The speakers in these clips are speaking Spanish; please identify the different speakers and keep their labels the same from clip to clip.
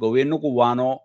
Speaker 1: gobierno cubano,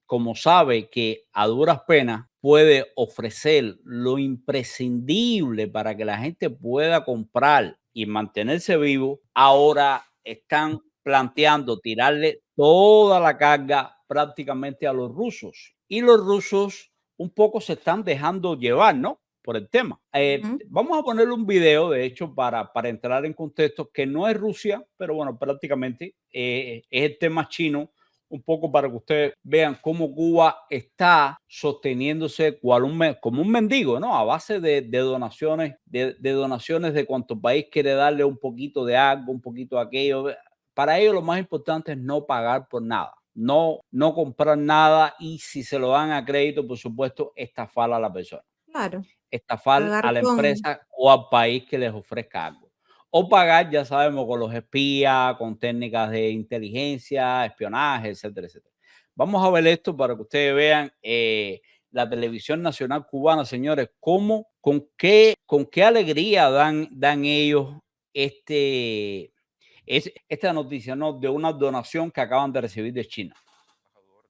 Speaker 1: como sabe que a duras penas puede ofrecer lo imprescindible para que la gente pueda comprar y mantenerse vivo, ahora están planteando tirarle toda la carga prácticamente a los rusos. Y los rusos un poco se están dejando llevar, ¿no? Por el tema.
Speaker 2: Ujú.
Speaker 1: Vamos a ponerle un video, de hecho, para entrar en contexto, que no es Rusia, pero bueno, prácticamente es el tema chino, un poco para que ustedes vean cómo Cuba está sosteniéndose como un mendigo, ¿no? A base de donaciones, de donaciones de cuánto país quiere darle un poquito de algo, un poquito de aquello. Para ellos lo más importante es no pagar por nada, no comprar nada, y si se lo dan a crédito, por supuesto, estafar a la persona,
Speaker 2: Claro,
Speaker 1: estafar
Speaker 2: pagar
Speaker 1: a la
Speaker 2: con
Speaker 1: empresa o al país que les ofrezca algo. O pagar, ya sabemos, con los espías, con técnicas de inteligencia, espionaje, etcétera, etcétera. Vamos a ver esto para que ustedes vean la televisión nacional cubana, señores, con qué alegría dan ellos esta noticia, ¿no? De una donación que acaban de recibir de China.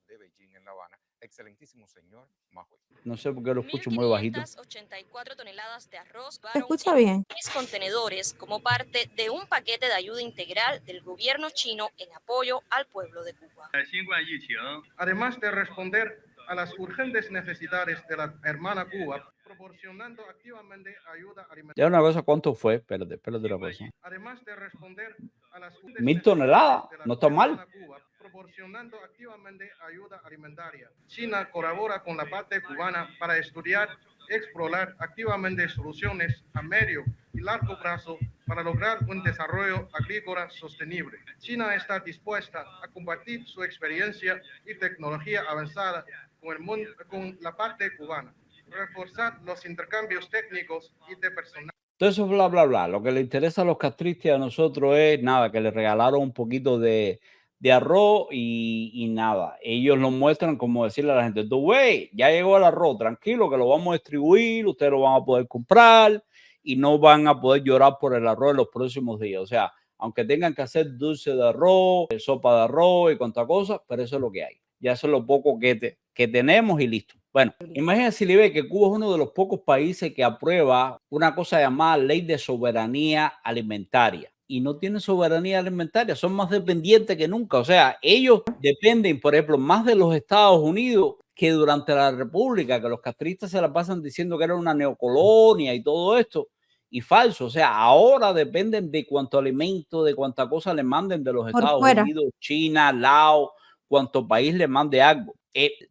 Speaker 3: De Beijing en La Habana, excelentísimo señor Mahuey.
Speaker 1: No sé por qué lo escucho muy bajito.
Speaker 4: 1.584 toneladas de arroz
Speaker 2: ¿se
Speaker 4: llegaron
Speaker 2: escucha
Speaker 4: en
Speaker 2: bien?
Speaker 4: 6 contenedores como parte de un paquete de ayuda integral del gobierno chino en apoyo al pueblo de Cuba.
Speaker 5: Además de responder a las urgentes necesidades de la hermana Cuba, proporcionando activamente ayuda alimentaria.
Speaker 1: Ya una cosa, ¿cuánto fue? Espérate una cosa.
Speaker 5: Además de responder a las urgentes
Speaker 1: 1000 toneladas,
Speaker 5: necesidades de
Speaker 1: no
Speaker 5: la
Speaker 1: está mal.
Speaker 5: hermana Cuba, proporcionando activamente ayuda alimentaria. China colabora con la parte cubana para estudiar y explorar activamente soluciones a medio y largo plazo para lograr un desarrollo agrícola sostenible. China está dispuesta a compartir su experiencia y tecnología avanzada con la parte cubana, reforzar los intercambios técnicos y de personal.
Speaker 1: Todo eso bla, bla, bla. Lo que le interesa a los castristas y a nosotros es nada, que le regalaron un poquito de arroz y nada. Ellos lo muestran como decirle a la gente, tú, güey, ya llegó el arroz, tranquilo, que lo vamos a distribuir, ustedes lo van a poder comprar y no van a poder llorar por el arroz en los próximos días. O sea, aunque tengan que hacer dulce de arroz, sopa de arroz y cuanta cosa, pero eso es lo que hay. Ya eso es lo poco que tenemos y listo. Bueno, imagínense, Libe, que Cuba es uno de los pocos países que aprueba una cosa llamada Ley de Soberanía Alimentaria. Y no tienen soberanía alimentaria, son más dependientes que nunca. O sea, ellos dependen, por ejemplo, más de los Estados Unidos que durante la República, que los castristas se la pasan diciendo que era una neocolonia y todo esto. Y falso, o sea, ahora dependen de cuánto alimento, de cuánta cosa le manden de los
Speaker 2: Por
Speaker 1: Estados
Speaker 2: fuera.
Speaker 1: Unidos, China, Laos, cuánto país le mande algo.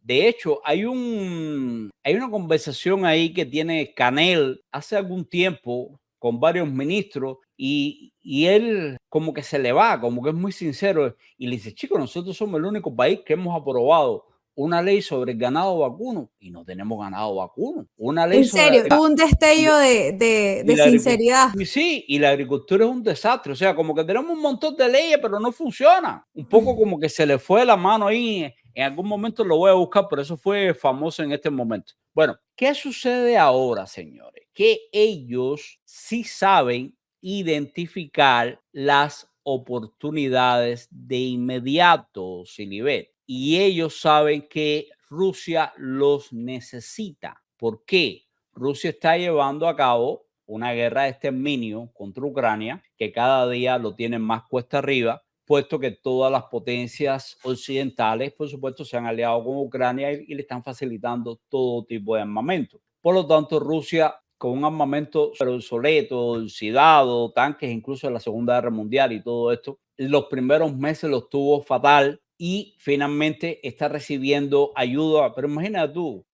Speaker 1: De hecho, hay una conversación ahí que tiene Canel hace algún tiempo con varios ministros y él como que se le va, como que es muy sincero y le dice, chicos, nosotros somos el único país que hemos aprobado una ley sobre el ganado vacuno y no tenemos ganado vacuno. Una ley
Speaker 2: En
Speaker 1: sobre...
Speaker 2: serio, hubo un destello
Speaker 1: Y
Speaker 2: de
Speaker 1: la
Speaker 2: sinceridad.
Speaker 1: agricultura, sí, y la agricultura es un desastre. O sea, como que tenemos un montón de leyes, pero no funciona. Un poco como que se le fue la mano ahí. En algún momento lo voy a buscar, pero eso fue famoso en este momento. Bueno, ¿qué sucede ahora, señores? Que ellos sí saben identificar las oportunidades de inmediato, Silibet. Y ellos saben que Rusia los necesita. ¿Por qué? Rusia está llevando a cabo una guerra de exterminio contra Ucrania, que cada día lo tienen más cuesta arriba, puesto que todas las potencias occidentales, por supuesto, se han aliado con Ucrania y le están facilitando todo tipo de armamento. Por lo tanto, Rusia, con un armamento obsoleto, oxidado, tanques incluso de la Segunda Guerra Mundial y todo esto, los primeros meses los tuvo fatal y finalmente está recibiendo ayuda. Pero imagínate tú,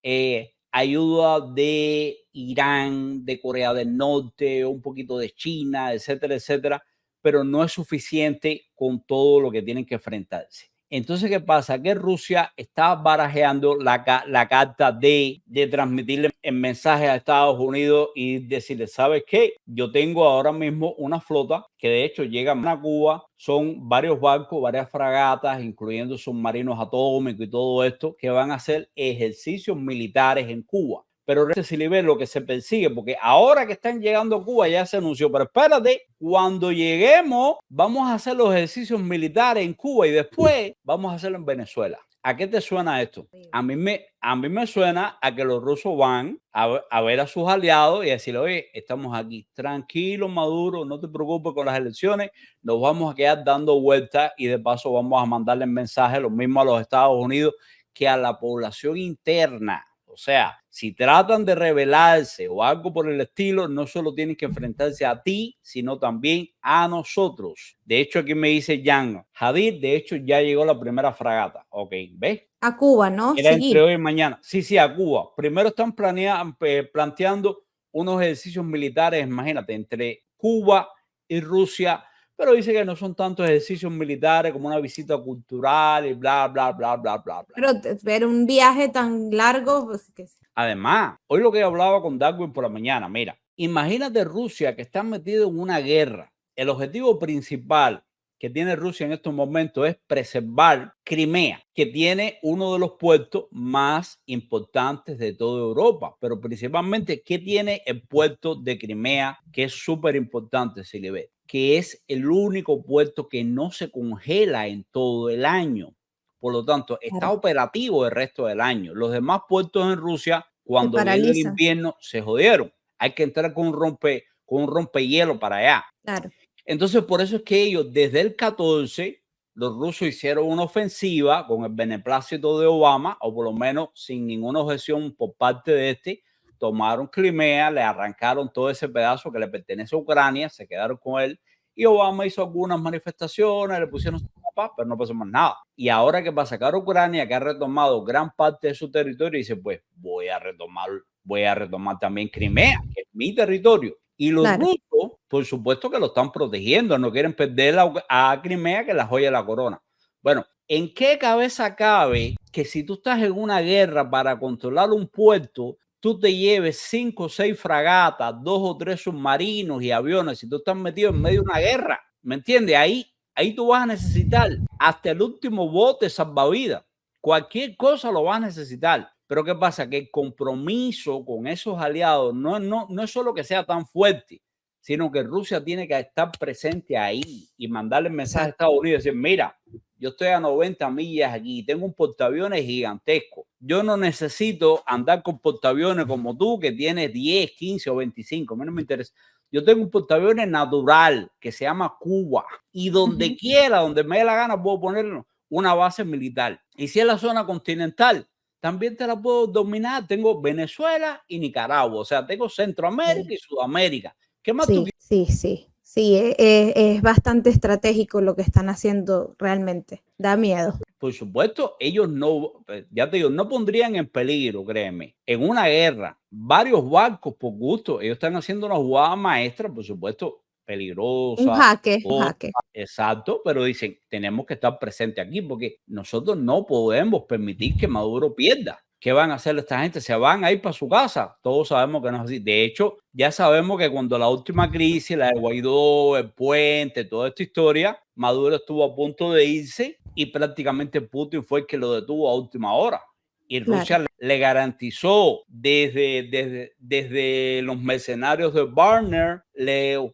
Speaker 1: ayuda de Irán, de Corea del Norte, un poquito de China, etcétera, etcétera, pero no es suficiente con todo lo que tienen que enfrentarse. Entonces, ¿qué pasa? Que Rusia está barajeando la carta de transmitirle el mensaje a Estados Unidos y decirle, ¿sabes qué? Yo tengo ahora mismo una flota que de hecho llega a Cuba, son varios barcos, varias fragatas, incluyendo submarinos atómicos y todo esto, que van a hacer ejercicios militares en Cuba Pero si le ve lo que se persigue, porque ahora que están llegando a Cuba ya se anunció, pero espérate, cuando lleguemos vamos a hacer los ejercicios militares en Cuba y después vamos a hacerlo en Venezuela. ¿A qué te suena esto? A mí me suena a que los rusos van a ver a sus aliados y a decirle, oye, estamos aquí, tranquilo Maduro, no te preocupes con las elecciones, nos vamos a quedar dando vueltas y de paso vamos a mandarle mensajes, lo mismo a los Estados Unidos que a la población interna. O sea, si tratan de rebelarse o algo por el estilo, no solo tienen que enfrentarse a ti, sino también a nosotros. De hecho, aquí me dice Jan Hadir, de hecho ya llegó la primera fragata. Ok, ¿ves?
Speaker 2: A Cuba, ¿no?
Speaker 1: Era
Speaker 2: Sí.
Speaker 1: entre hoy y mañana. Sí, a Cuba. Primero están planteando unos ejercicios militares, imagínate, entre Cuba y Rusia, pero dice que no son tantos ejercicios militares como una visita cultural y bla, bla, bla, bla, bla, bla.
Speaker 2: Pero un viaje tan largo, pues que...
Speaker 1: Además, hoy lo que yo hablaba con Darwin por la mañana, mira, imagínate Rusia que está metido en una guerra. El objetivo principal que tiene Rusia en estos momentos es preservar Crimea, que tiene uno de los puertos más importantes de toda Europa. Pero principalmente, ¿qué tiene el puerto de Crimea? Que es súper importante, si le ve, que es el único puerto que no se congela en todo el año. Por lo tanto, está operativo el resto del año. Los demás puertos en Rusia, cuando viene el invierno, se jodieron. Hay que entrar con un rompehielo para allá.
Speaker 2: Claro.
Speaker 1: Entonces, por eso es que ellos, desde el 14, los rusos hicieron una ofensiva con el beneplácito de Obama, o por lo menos sin ninguna objeción por parte de este, tomaron Crimea, le arrancaron todo ese pedazo que le pertenece a Ucrania, se quedaron con él, y Obama hizo algunas manifestaciones, le pusieron su paz, pero no pasó más nada. Y ahora que va a sacar Ucrania, que ha retomado gran parte de su territorio, dice, pues voy a retomar también Crimea, que es mi territorio. Y los rusos, por supuesto que lo están protegiendo, no quieren perder a Crimea, que es la joya de la corona. Bueno, ¿en qué cabeza cabe que si tú estás en una guerra para controlar un puerto, tú te lleves 5 o 6 fragatas, 2 o 3 submarinos y aviones, si tú estás metido en medio de una guerra? ¿Me entiendes? Ahí tú vas a necesitar hasta el último bote salvavidas. Cualquier cosa lo vas a necesitar. Pero ¿qué pasa? Que el compromiso con esos aliados no es solo que sea tan fuerte, sino que Rusia tiene que estar presente ahí y mandarle el mensaje a Estados Unidos y decir, mira, yo estoy a 90 millas aquí, tengo un portaaviones gigantesco. Yo no necesito andar con portaaviones como tú, que tienes 10, 15 o 25. A mí no me interesa. Yo tengo un portaaviones natural que se llama Cuba y donde quiera, donde me dé la gana, puedo poner una base militar. Y si es la zona continental, también te la puedo dominar. Tengo Venezuela y Nicaragua, o sea, tengo Centroamérica y Sudamérica. ¿Qué más tú quieres?
Speaker 2: Sí, es bastante estratégico lo que están haciendo realmente. Da miedo.
Speaker 1: Por supuesto, ellos no, ya te digo, no pondrían en peligro, créeme, en una guerra, varios barcos por gusto. Ellos están haciendo una jugada maestra, por supuesto, peligrosa.
Speaker 2: Un jaque.
Speaker 1: Exacto, pero dicen, tenemos que estar presentes aquí porque nosotros no podemos permitir que Maduro pierda. ¿Qué van a hacer esta gente? ¿Se van a ir para su casa? Todos sabemos que no es así. De hecho, ya sabemos que cuando la última crisis, la de Guaidó, el puente, toda esta historia, Maduro estuvo a punto de irse y prácticamente Putin fue el que lo detuvo a última hora. Y Rusia le garantizó desde los mercenarios de Wagner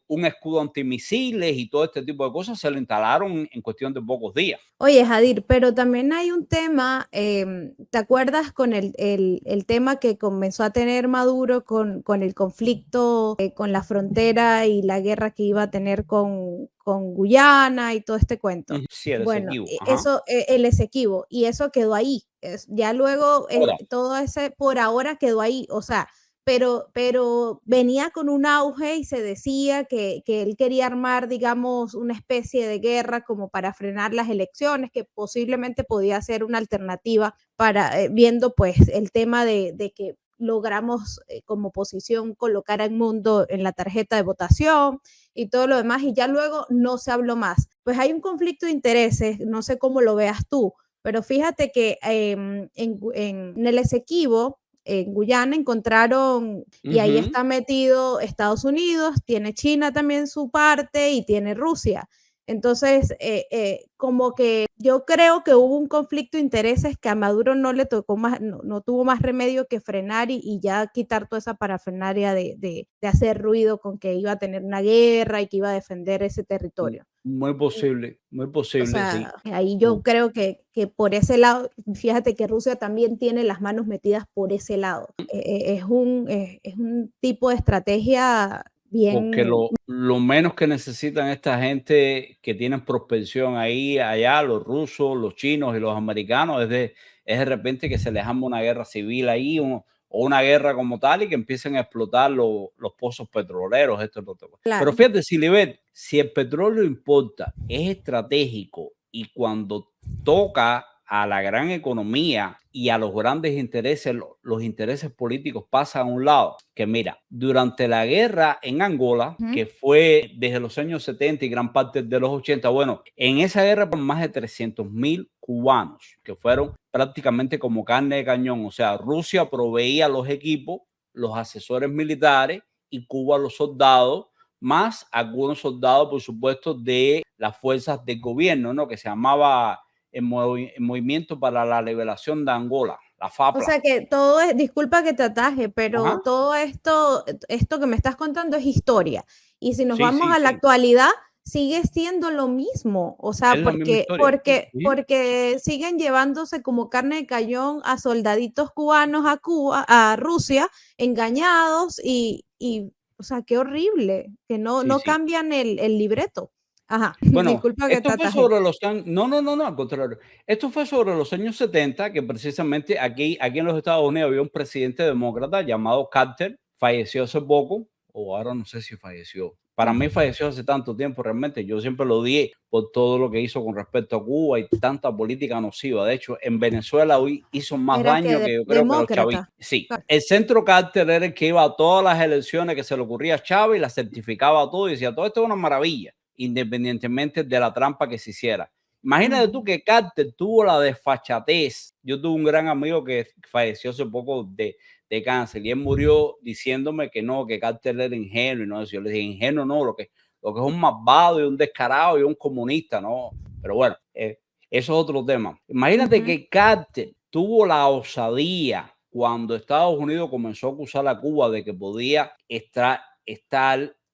Speaker 1: un escudo antimisiles y todo este tipo de cosas se lo instalaron en cuestión de pocos días.
Speaker 2: Oye, Hadir, pero también hay un tema, ¿te acuerdas con el tema que comenzó a tener Maduro con el conflicto con la frontera y la guerra que iba a tener con Guyana y todo este cuento?
Speaker 1: Sí, el
Speaker 2: bueno,
Speaker 1: Esequibo.
Speaker 2: Eso, el Esequibo, y eso quedó ahí. Ya luego todo ese por ahora quedó ahí, o sea, pero venía con un auge y se decía que él quería armar, digamos, una especie de guerra como para frenar las elecciones, que posiblemente podía ser una alternativa para, viendo pues el tema de que logramos como oposición colocar al mundo en la tarjeta de votación y todo lo demás, y ya luego no se habló más. Pues hay un conflicto de intereses, no sé cómo lo veas tú, pero fíjate que en el Esequibo, en Guyana, encontraron, y ahí está metido Estados Unidos, tiene China también su parte y tiene Rusia. Entonces, como que yo creo que hubo un conflicto de intereses que a Maduro no le tocó más, no tuvo más remedio que frenar y ya quitar toda esa parafernalia de hacer ruido con que iba a tener una guerra y que iba a defender ese territorio.
Speaker 1: Muy
Speaker 2: O
Speaker 1: posible, sí.
Speaker 2: sea, ahí yo creo que por ese lado, fíjate que Rusia también tiene las manos metidas por ese lado. Es un tipo de estrategia
Speaker 1: Porque
Speaker 2: bien.
Speaker 1: lo menos que necesitan esta gente que tienen prospección ahí, allá, los rusos, los chinos y los americanos, es de repente que se les arme una guerra civil ahí o una guerra como tal y que empiecen a explotar los pozos petroleros. Esto es lo otro.
Speaker 2: Claro.
Speaker 1: Pero fíjate, Silibet, si el petróleo importa, es estratégico y cuando toca a la gran economía y a los grandes intereses, los intereses políticos pasan a un lado. Que mira, durante la guerra en Angola, que fue desde los años 70 y gran parte de los 80, bueno, en esa guerra por más de 300.000 cubanos, que fueron prácticamente como carne de cañón. O sea, Rusia proveía los equipos, los asesores militares y Cuba los soldados, más algunos soldados, por supuesto, de las fuerzas del gobierno, ¿no? Que se llamaba el Movimiento para la Liberación de Angola, la FAPLA.
Speaker 2: O sea que todo es, disculpa que te ataje, pero
Speaker 1: Ajá.
Speaker 2: todo esto que me estás contando es historia. Y si nos
Speaker 1: Sí,
Speaker 2: vamos
Speaker 1: sí,
Speaker 2: a la
Speaker 1: sí.
Speaker 2: actualidad, sigue siendo lo mismo. O sea,
Speaker 1: Es la misma historia. Sí.
Speaker 2: porque siguen llevándose como carne de cañón a soldaditos cubanos a Cuba, a Rusia, engañados o sea, qué horrible, que no
Speaker 1: Sí.
Speaker 2: cambian el libreto. Ajá,
Speaker 1: Bueno,
Speaker 2: disculpa que te
Speaker 1: esto fue
Speaker 2: ataje.
Speaker 1: sobre los años, no, al contrario. Esto fue sobre los años 70, que precisamente aquí en los Estados Unidos había un presidente demócrata llamado Carter, falleció hace poco, o ahora no sé si falleció. Para mí falleció hace tanto tiempo realmente. Yo siempre lo odié por todo lo que hizo con respecto a Cuba y tanta política nociva. De hecho, en Venezuela hoy hizo más
Speaker 2: Era
Speaker 1: daño que yo creo que los chavistas.
Speaker 2: demócrata.
Speaker 1: Sí,
Speaker 2: Claro.
Speaker 1: el centro Carter era el que iba a todas las elecciones que se le ocurría a Chávez y las certificaba todo y decía, todo esto es una maravilla, independientemente de la trampa que se hiciera. Imagínate tú que Carter tuvo la desfachatez. Yo tuve un gran amigo que falleció hace poco de cáncer y él murió diciéndome que no, que Carter era ingenuo y no eso. Yo le dije, ingenuo no, lo que es un malvado y un descarado y un comunista, no. Pero bueno, eso es otro tema. Imagínate que Carter tuvo la osadía cuando Estados Unidos comenzó a acusar a Cuba de que podía estar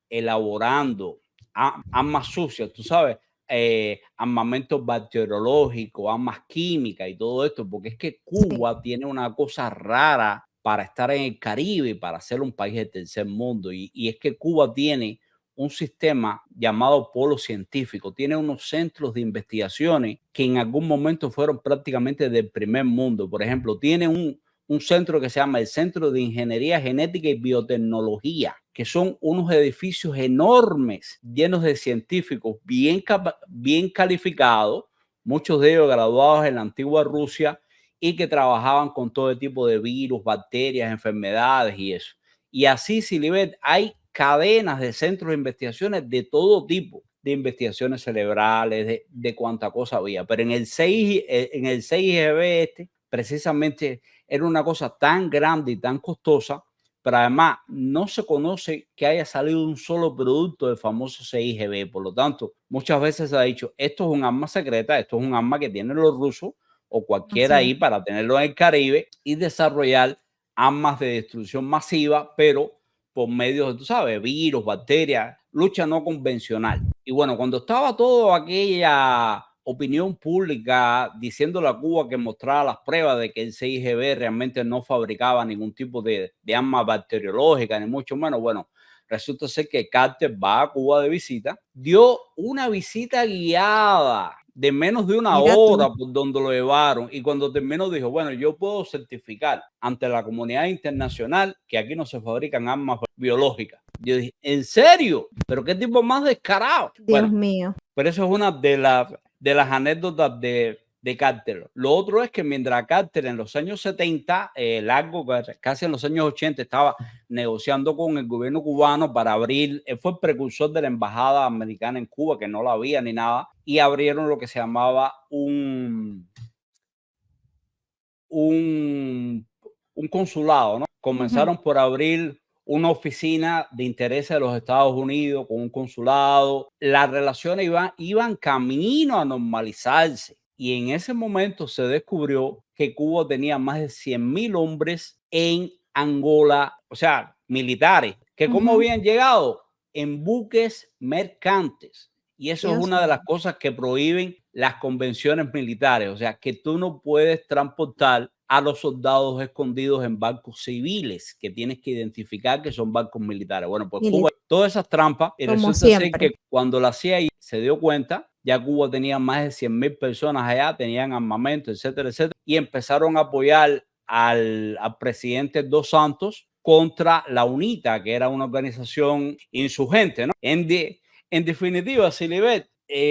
Speaker 1: elaborando armas sucias, tú sabes, armamentos bacteriológicos, armas químicas y todo esto, porque es que Cuba tiene una cosa rara para estar en el Caribe, para ser un país del tercer mundo, y es que Cuba tiene un sistema llamado polo científico, tiene unos centros de investigaciones que en algún momento fueron prácticamente del primer mundo. Por ejemplo, tiene un centro que se llama el Centro de Ingeniería Genética y Biotecnología, que son unos edificios enormes, llenos de científicos bien calificados, muchos de ellos graduados en la antigua Rusia y que trabajaban con todo tipo de virus, bacterias, enfermedades y eso. Y así, Silibet, hay cadenas de centros de investigaciones de todo tipo, de investigaciones cerebrales, de cuánta cosa había. Pero en el 6GB precisamente era una cosa tan grande y tan costosa, pero además no se conoce que haya salido un solo producto del famoso 6GB. Por lo tanto, muchas veces se ha dicho, esto es un arma secreta, esto es un arma que tienen los rusos o cualquiera ahí para tenerlo en el Caribe y desarrollar armas de destrucción masiva, pero por medio de, tú sabes, virus, bacterias, lucha no convencional. Y bueno, cuando estaba toda aquella opinión pública diciéndole a Cuba que mostrara las pruebas de que el 6GB realmente no fabricaba ningún tipo de arma bacteriológica, ni mucho menos, bueno, resulta ser que Carter va a Cuba de visita, dio una visita guiada de menos de una hora por donde lo llevaron, y cuando terminó dijo, bueno, yo puedo certificar ante la comunidad internacional que aquí no se fabrican armas biológicas. Yo dije, ¿en serio? ¿Pero qué tipo más descarado?
Speaker 2: Dios mío.
Speaker 1: Pero eso es una de las anécdotas de Carter. Lo otro es que mientras Carter en los años 70, casi en los años 80, estaba negociando con el gobierno cubano para abrir, él fue el precursor de la embajada americana en Cuba, que no la había ni nada, y abrieron lo que se llamaba un consulado, ¿no? Comenzaron por abrir una oficina de intereses de los Estados Unidos con un consulado. Las relaciones iban camino a normalizarse. Y en ese momento se descubrió que Cuba tenía más de 100,000 hombres en Angola, o sea, militares, que cómo habían llegado en buques mercantes. Y eso es una de las cosas que prohíben las convenciones militares. O sea, que tú no puedes transportar a los soldados escondidos en barcos civiles, que tienes que identificar que son barcos militares. Bueno, pues Cuba, todas esas trampas, y resulta ser que cuando la CIA se dio cuenta, ya Cuba tenía más de 100,000 personas allá, tenían armamento, etcétera, etcétera, y empezaron a apoyar al presidente Dos Santos contra la UNITA, que era una organización insurgente, ¿no? En definitiva, Silibet,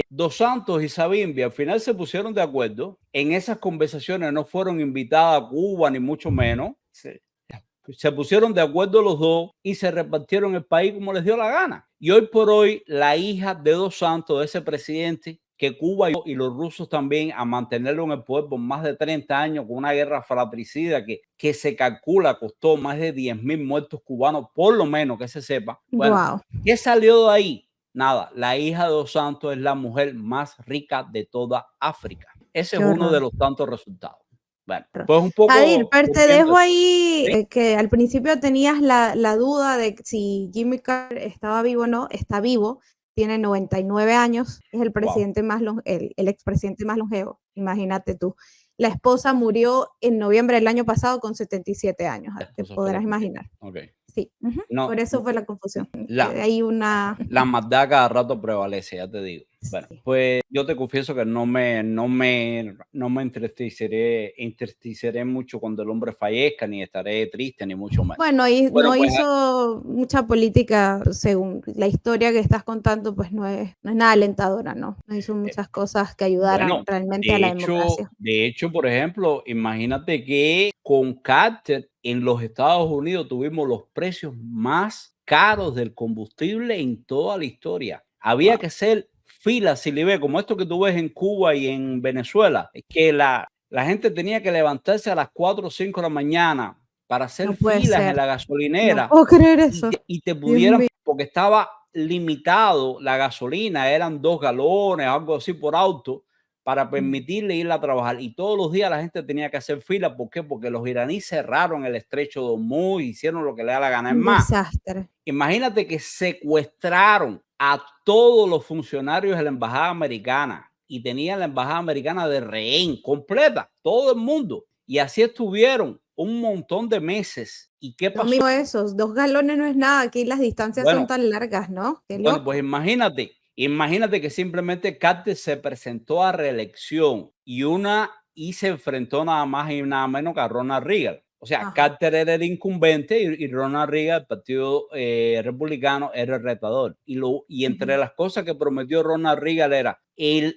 Speaker 1: Dos Santos y Savimbi al final se pusieron de acuerdo. En esas conversaciones no fueron invitadas a Cuba, ni mucho menos. Se pusieron de acuerdo los dos y se repartieron el país como les dio la gana. Y hoy por hoy, la hija de Dos Santos, de ese presidente, que Cuba y los rusos también a mantenerlo en el poder por más de 30 años con una guerra fratricida que se calcula costó más de 10,000 muertos cubanos, por lo menos que se sepa. Bueno, ¿qué salió de ahí? Nada, la hija de Dos Santos es la mujer más rica de toda África. Ese es uno de los tantos resultados. Bueno, pues un poco...
Speaker 2: Adir, pero te dejo ahí que al principio tenías la duda de si Jimmy Carter estaba vivo o no. Está vivo, tiene 99 años, es el presidente el expresidente más longevo, imagínate tú. La esposa murió en noviembre del año pasado con 77 años, te podrás imaginar. Sí, no, por eso fue la confusión. Hay
Speaker 1: la maldad cada rato prevalece, ya te digo. Bueno, pues yo te confieso que no me entristeceré mucho cuando el hombre fallezca, ni estaré triste, ni mucho más.
Speaker 2: Bueno, hizo mucha política, según la historia que estás contando, pues no es nada alentadora, ¿no? No hizo muchas cosas que ayudaran realmente a la democracia.
Speaker 1: De hecho, por ejemplo, imagínate que con Carter en los Estados Unidos tuvimos los precios más caros del combustible en toda la historia. Había que hacer filas, si le ve, como esto que tú ves en Cuba y en Venezuela, que la gente tenía que levantarse a las 4 o 5 de la mañana para hacer filas en la gasolinera.
Speaker 2: No puedo creer eso.
Speaker 1: Y te pudieran, porque estaba limitado la gasolina, eran 2 galones, algo así por auto, para permitirle ir a trabajar. Y todos los días la gente tenía que hacer fila. ¿Por qué? Porque los iraníes cerraron el estrecho de Hormuz, hicieron lo que le da la gana. Es más,
Speaker 2: desastre.
Speaker 1: Imagínate que secuestraron a todos los funcionarios de la embajada americana y tenían la embajada americana de rehén completa, todo el mundo. Y así estuvieron un montón de meses. ¿Y qué pasó?
Speaker 2: Amigo, esos 2 galones no es nada. Aquí las distancias son tan largas, ¿no?
Speaker 1: Bueno, pues imagínate que simplemente Carter se presentó a reelección y se enfrentó nada más y nada menos que a Ronald Reagan. O sea, Carter era el incumbente y Ronald Reagan, el partido republicano, era el retador. Y entre las cosas que prometió Ronald Reagan era,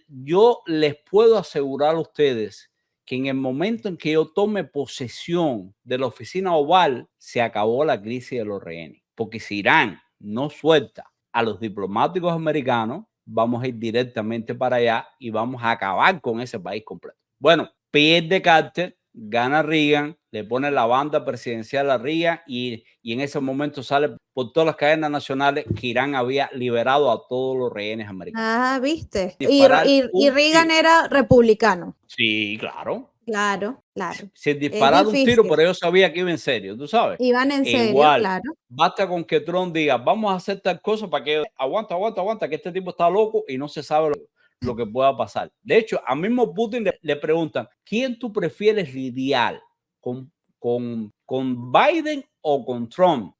Speaker 1: yo les puedo asegurar a ustedes que en el momento en que yo tome posesión de la oficina oval, se acabó la crisis de los rehenes. Porque si Irán no suelta a los diplomáticos americanos, vamos a ir directamente para allá y vamos a acabar con ese país completo. Bueno, pierde Carter, gana Reagan, le pone la banda presidencial a Reagan y en ese momento sale por todas las cadenas nacionales que Irán había liberado a todos los rehenes americanos.
Speaker 2: Ah, ¿viste? Y Reagan era republicano.
Speaker 1: Sí, claro.
Speaker 2: Claro.
Speaker 1: Se dispararon un tiro, pero yo sabía que iba en serio, tú sabes.
Speaker 2: Iban en serio,
Speaker 1: igual,
Speaker 2: claro.
Speaker 1: Basta con que Trump diga, vamos a hacer tal cosa para que aguanta, que este tipo está loco y no se sabe lo que pueda pasar. De hecho, a mismo Putin le preguntan, ¿quién tú prefieres lidiar? ¿Con Biden o con Trump?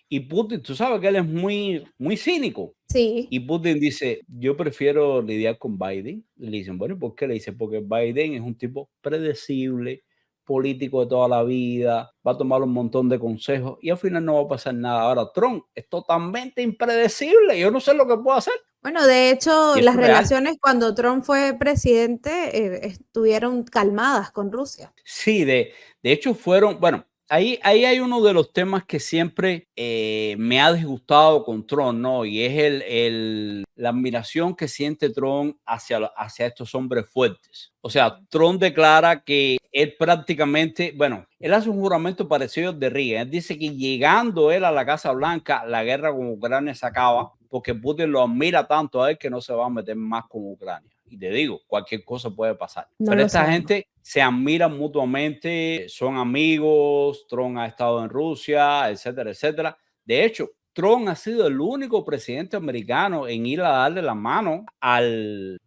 Speaker 1: Y Putin, tú sabes que él es muy cínico.
Speaker 2: Sí.
Speaker 1: Y Putin dice, yo prefiero lidiar con Biden. Le dicen, bueno, ¿por qué? Le dice, porque Biden es un tipo predecible, político de toda la vida, va a tomar un montón de consejos y al final no va a pasar nada. Ahora Trump es totalmente impredecible, yo no sé lo que puedo hacer.
Speaker 2: Bueno, de hecho, las relaciones cuando Trump fue presidente estuvieron calmadas con Rusia.
Speaker 1: Sí, de hecho fueron, bueno, ahí hay uno de los temas que siempre me ha disgustado con Trump, ¿no? Y es la admiración que siente Trump hacia estos hombres fuertes. O sea, Trump declara que él prácticamente, bueno, él hace un juramento parecido al de Reagan. Él dice que llegando él a la Casa Blanca, la guerra con Ucrania se acaba, porque Putin lo admira tanto a él que no se va a meter más con Ucrania. Y te digo, cualquier cosa puede pasar.
Speaker 2: No
Speaker 1: Pero
Speaker 2: lo
Speaker 1: esta
Speaker 2: sabemos.
Speaker 1: gente se admiran mutuamente, son amigos, Trump ha estado en Rusia, etcétera, etcétera. De hecho, Trump ha sido el único presidente americano en ir a darle la mano al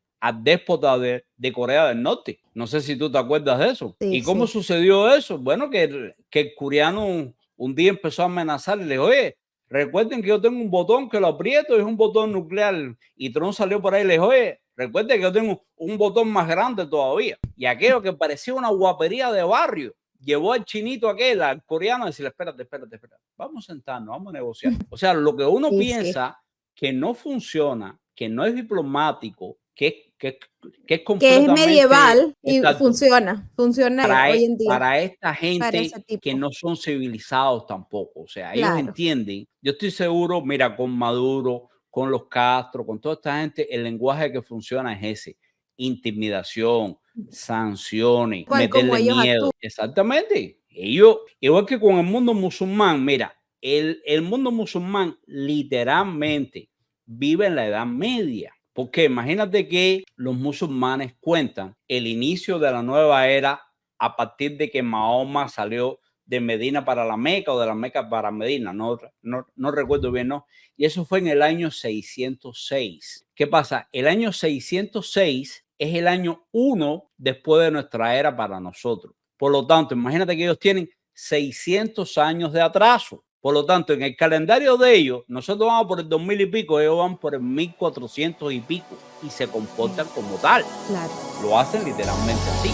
Speaker 1: déspota de Corea del Norte. No sé si tú te acuerdas de eso.
Speaker 2: Sí,
Speaker 1: ¿Y cómo
Speaker 2: sí.
Speaker 1: sucedió eso? Bueno, que el coreano un día empezó a amenazar y le dijo, oye, recuerden que yo tengo un botón que lo aprieto y es un botón nuclear. Y Trump salió por ahí y le dijo, oye, recuerden que yo tengo un botón más grande todavía. Y aquello que parecía una guapería de barrio, llevó al chinito aquel, al coreano, a decirle, espérate. Vamos a sentarnos, vamos a negociar. O sea, lo que uno
Speaker 2: Sí,
Speaker 1: piensa que no funciona, que no es diplomático, que es
Speaker 2: Que es medieval y
Speaker 1: exacto,
Speaker 2: funciona hoy en día
Speaker 1: para esta
Speaker 2: para
Speaker 1: gente
Speaker 2: ese
Speaker 1: que
Speaker 2: tipo.
Speaker 1: no son civilizados tampoco. O sea, ellos
Speaker 2: Claro.
Speaker 1: entienden. Yo estoy seguro, mira, con Maduro, con los Castro, con toda esta gente, el lenguaje que funciona es ese: intimidación, sanciones,
Speaker 2: Como
Speaker 1: meterle
Speaker 2: ellos
Speaker 1: miedo.
Speaker 2: actúan.
Speaker 1: Exactamente. Ellos, igual que con el mundo musulmán, mira, el mundo musulmán literalmente vive en la Edad Media. Porque imagínate que los musulmanes cuentan el inicio de la nueva era a partir de que Mahoma salió de Medina para la Meca o de la Meca para Medina, no recuerdo bien, ¿no? Y eso fue en el año 606. ¿Qué pasa? El año 606 es el año 1 después de nuestra era para nosotros. Por lo tanto, imagínate que ellos tienen 600 años de atraso. Por lo tanto, en el calendario de ellos, nosotros vamos por el 2000 y pico, ellos van por el 1400 y pico y se comportan como tal.
Speaker 2: Claro.
Speaker 1: Lo hacen literalmente así.